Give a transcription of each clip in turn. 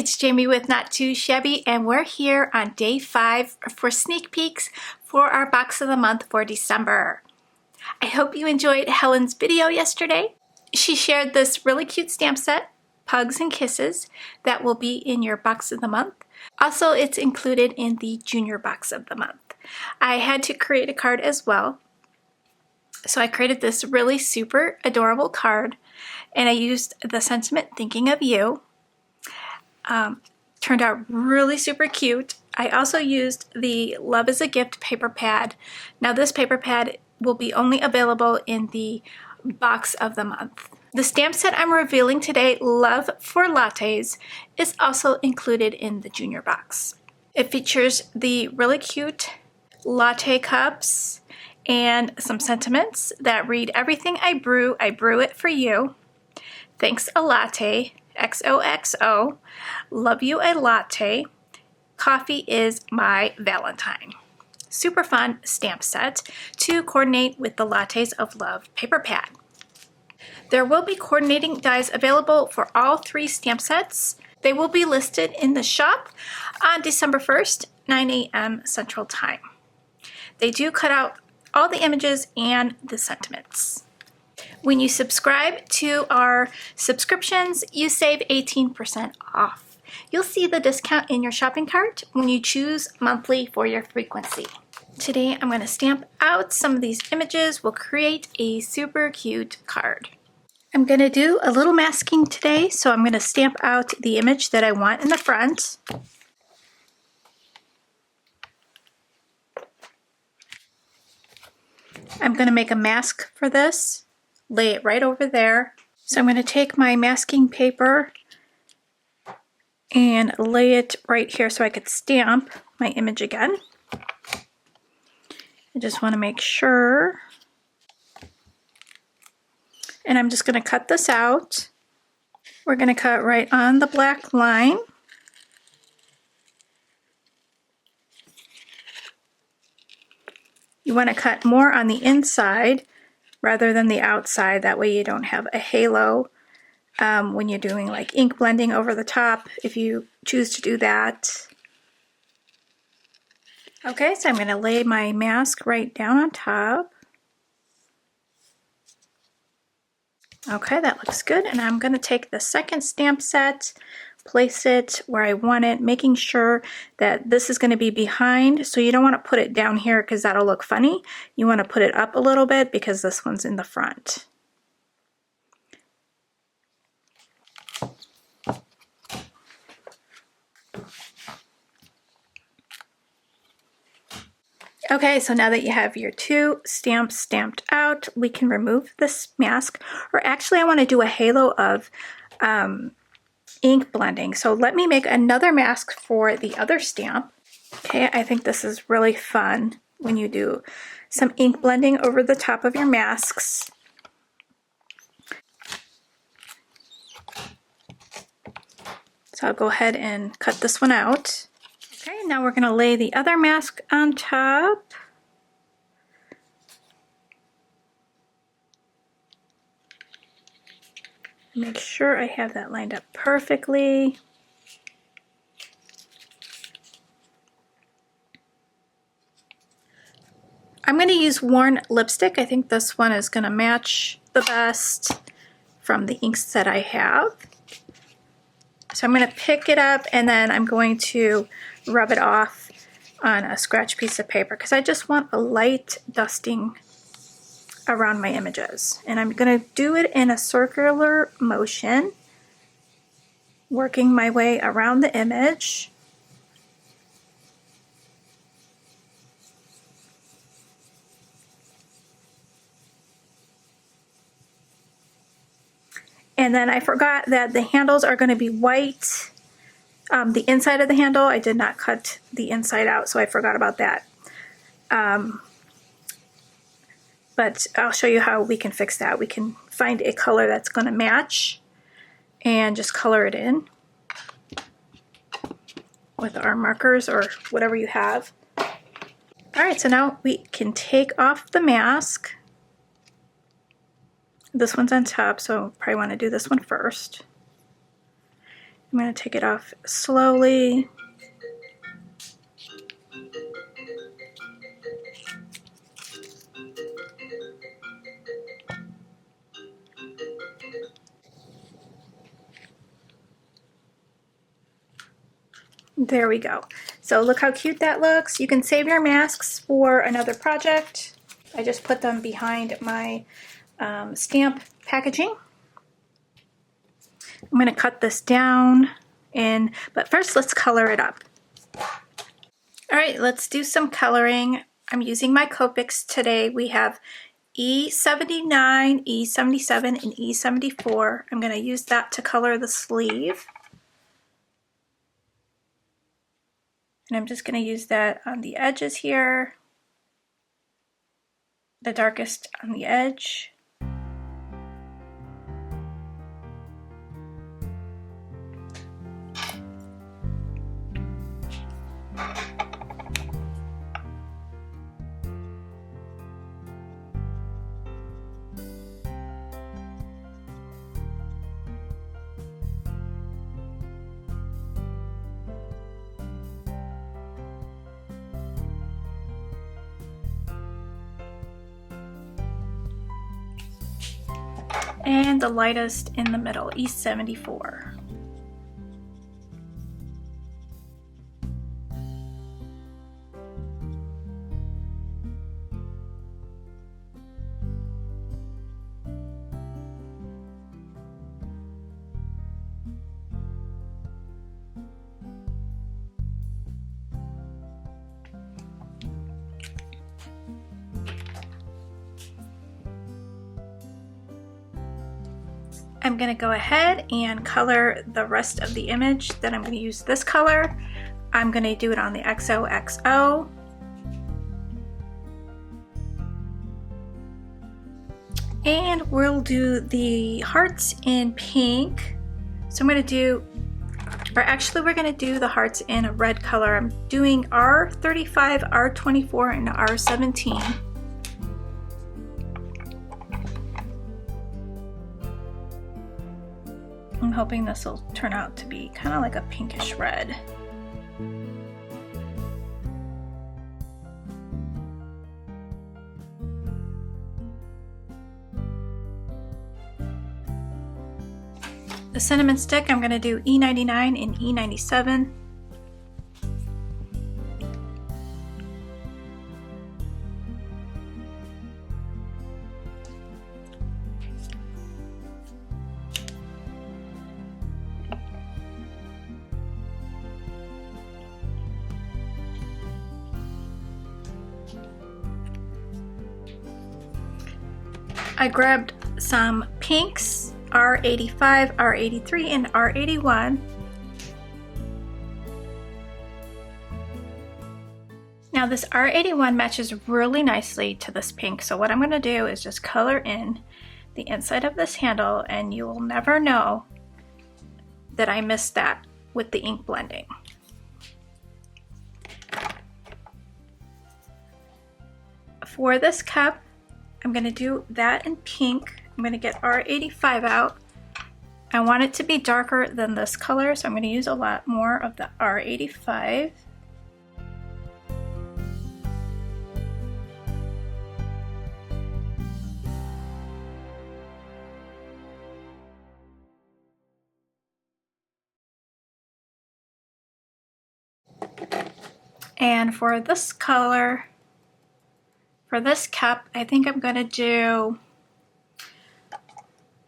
it's Jamie with Not Too Shabby, and we're here on day 5 for sneak peeks for our box of the month for December. I hope you enjoyed Helen's video yesterday. She shared this really cute stamp set, Pugs and Kisses, that will be in your box of the month. Also, it's included in the junior box of the month. I had to create a card as well. So I created this really super adorable card, and I used the sentiment Thinking of You. Turned out really super cute. I also used the Love is a Gift paper pad. Now this paper pad will be only available in the box of the month. The stamp set I'm revealing today, Love for Lattes, is also included in the junior box. It features the really cute latte cups and some sentiments that read, everything I brew it for you. Thanks a latte, XOXO, love you a latte, coffee is my Valentine. Super fun stamp set to coordinate with the Lattes of Love paper pad. There will be coordinating dies available for all 3 stamp sets. They will be listed in the shop on December 1st, 9 a.m. Central Time. They do cut out all the images and the sentiments. When you subscribe to our subscriptions, you save 18% off. You'll see the discount in your shopping cart when you choose monthly for your frequency. Today I'm going to stamp out some of these images. We'll create a super cute card. I'm going to do a little masking today, so I'm going to stamp out the image that I want in the front. I'm going to make a mask for this, lay it right over there. So I'm going to take my masking paper and lay it right here so I could stamp my image again. I just want to make sure. And I'm just going to cut this out. We're going to cut right on the black line. You want to cut more on the inside rather than the outside. That way you don't have a halo when you're doing like ink blending over the top, if you choose to do that. Okay, so I'm going to lay my mask right down on top. Okay, that looks good. And I'm going to take the second stamp set, place it where I want it, making sure that this is going to be behind. So you don't want to put it down here because that'll look funny. You want to put it up a little bit because this one's in the front. Okay, so now that you have your 2 stamps stamped out, we can remove this mask. Or actually, I want to do a halo of ink blending. So let me make another mask for the other stamp. Okay, I think this is really fun when you do some ink blending over the top of your masks. So I'll go ahead and cut this one out. Okay, now we're going to lay the other mask on top. Make sure I have that lined up perfectly. I'm going to use Worn lipstick. I think this one is going to match the best from the inks that I have. So I'm going to pick it up and then I'm going to rub it off on a scratch piece of paper because I just want a light dusting around my images. And I'm going to do it in a circular motion, working my way around the image. And then I forgot that the handles are going to be white. The inside of the handle, I did not cut the inside out, so I forgot about that. But I'll show you how we can fix that. We can find a color that's going to match and just color it in with our markers or whatever you have. All right, so now we can take off the mask. This one's on top, so probably want to do this one first. I'm going to take it off slowly. There we go. So look how cute that looks. You can save your masks for another project. I just put them behind my stamp packaging. I'm going to cut this down, but first let's color it up. All right, let's do some coloring. I'm using my Copics today. We have E79, E77, and E74. I'm going to use that to color the sleeve. And I'm just going to use that on the edges here, the darkest on the edge. And the lightest in the middle, E74. I'm going to go ahead and color the rest of the image. Then I'm going to use this color. I'm going to do it on the XOXO. And we'll do the hearts in pink. So I'm going to do, or actually we're going to do the hearts in a red color. I'm doing R35, R24, and R17. I'm hoping this will turn out to be kind of like a pinkish red. The cinnamon stick, I'm going to do E99 and E97. I grabbed some pinks, R85, R83, and R81. Now this R81 matches really nicely to this pink, so what I'm going to do is just color in the inside of this handle, and you will never know that I missed that with the ink blending. For this cup, I'm going to do that in pink. I'm going to get R85 out. I want it to be darker than this color, so I'm going to use a lot more of the R85. And for this color, for this cup, I think I'm going to do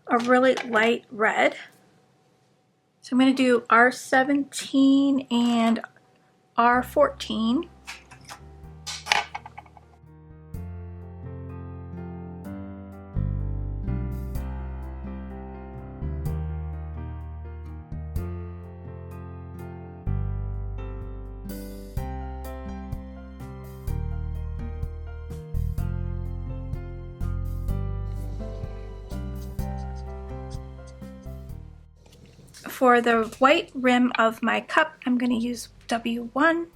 a really light red. So I'm going to do R17 and R14. For the white rim of my cup, I'm going to use W1.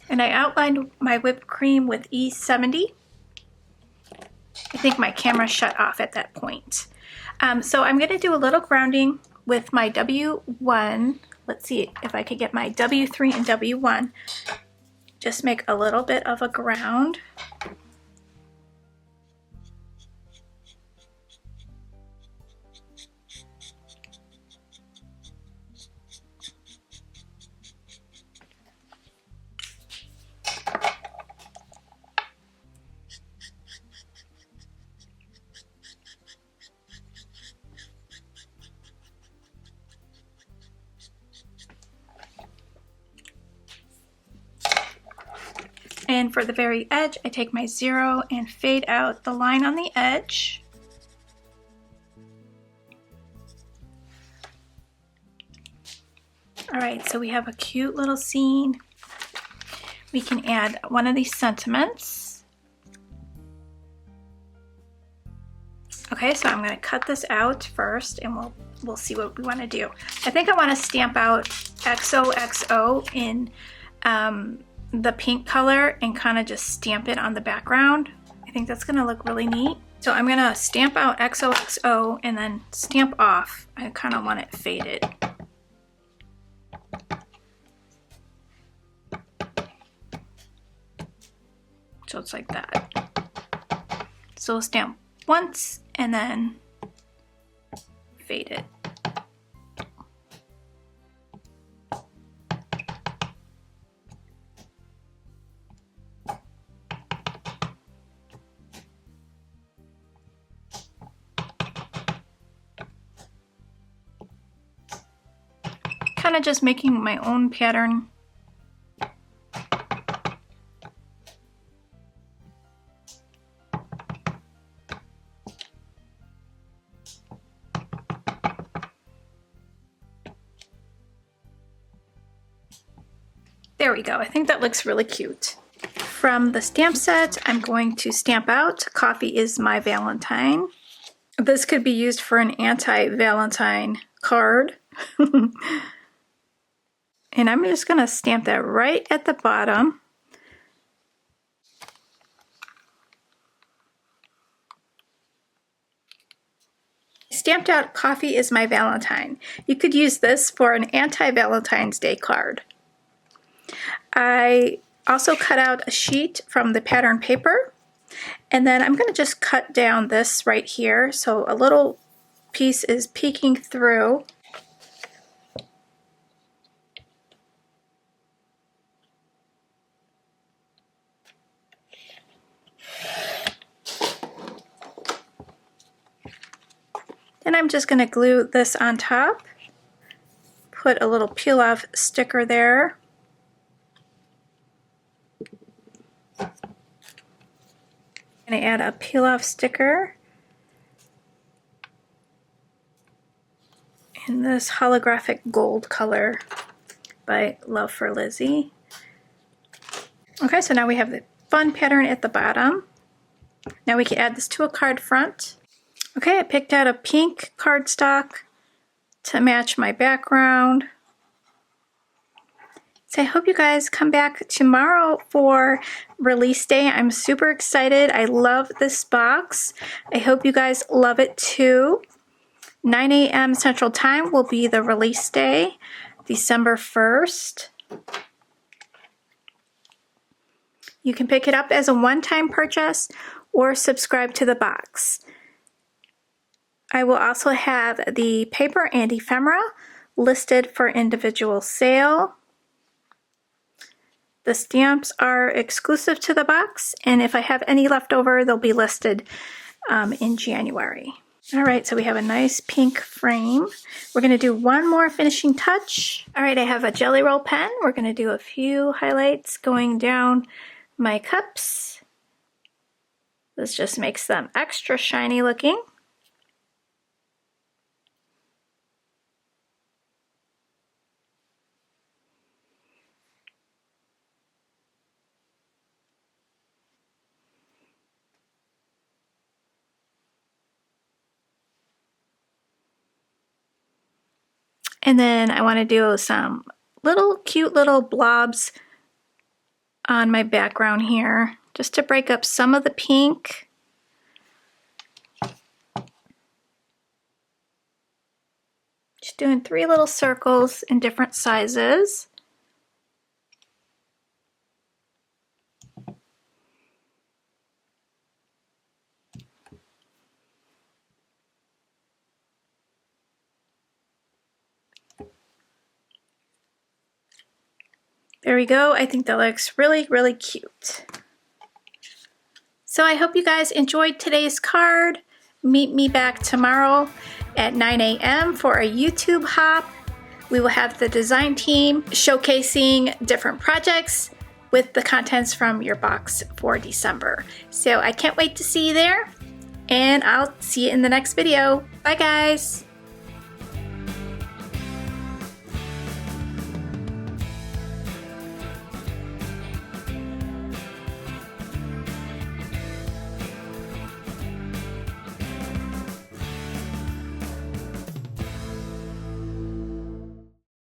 And I outlined my whipped cream with E70. I think my camera shut off at that point. So I'm going to do a little grounding with my W1. Let's see if I could get my W3 and W1. Just make a little bit of a ground. And for the very edge, I take my 0 and fade out the line on the edge. All right, so we have a cute little scene. We can add one of these sentiments. Okay, so I'm gonna cut this out first and we'll see what we wanna do. I think I wanna stamp out XOXO in the pink color and kind of just stamp it on the background. I think that's gonna look really neat. So I'm gonna stamp out XOXO and then stamp off. I kind of want it faded. So it's like that. So we'll stamp once and then fade it. Kind of just making my own pattern. There we go. I think that looks really cute. From the stamp set, I'm going to stamp out Coffee is My Valentine. This could be used for an anti-Valentine card. And I'm just going to stamp that right at the bottom. Stamped out Coffee is My Valentine. You could use this for an anti-Valentine's Day card. I also cut out a sheet from the pattern paper, and then I'm going to just cut down this right here so a little piece is peeking through. Then I'm just going to glue this on top, put a little peel off sticker there. I'm going to add a peel off sticker in this holographic gold color by Love for Lizzie. Okay, so now we have the fun pattern at the bottom. Now we can add this to a card front. Okay, I picked out a pink cardstock to match my background. So I hope you guys come back tomorrow for release day. I'm super excited. I love this box. I hope you guys love it too. 9 a.m. Central Time will be the release day, December 1st. You can pick it up as a one-time purchase or subscribe to the box. I will also have the paper and ephemera listed for individual sale. The stamps are exclusive to the box, and if I have any left over, they'll be listed in January. All right, so we have a nice pink frame. We're going to do one more finishing touch. All right, I have a Jelly Roll pen. We're going to do a few highlights going down my cups. This just makes them extra shiny looking. And then I want to do some little cute little blobs on my background here, just to break up some of the pink. Just doing 3 little circles in different sizes. There we go. I think that looks really, really cute. So I hope you guys enjoyed today's card. Meet me back tomorrow at 9 a.m. for a YouTube hop. We will have the design team showcasing different projects with the contents from your box for December. So I can't wait to see you there, and I'll see you in the next video. Bye guys.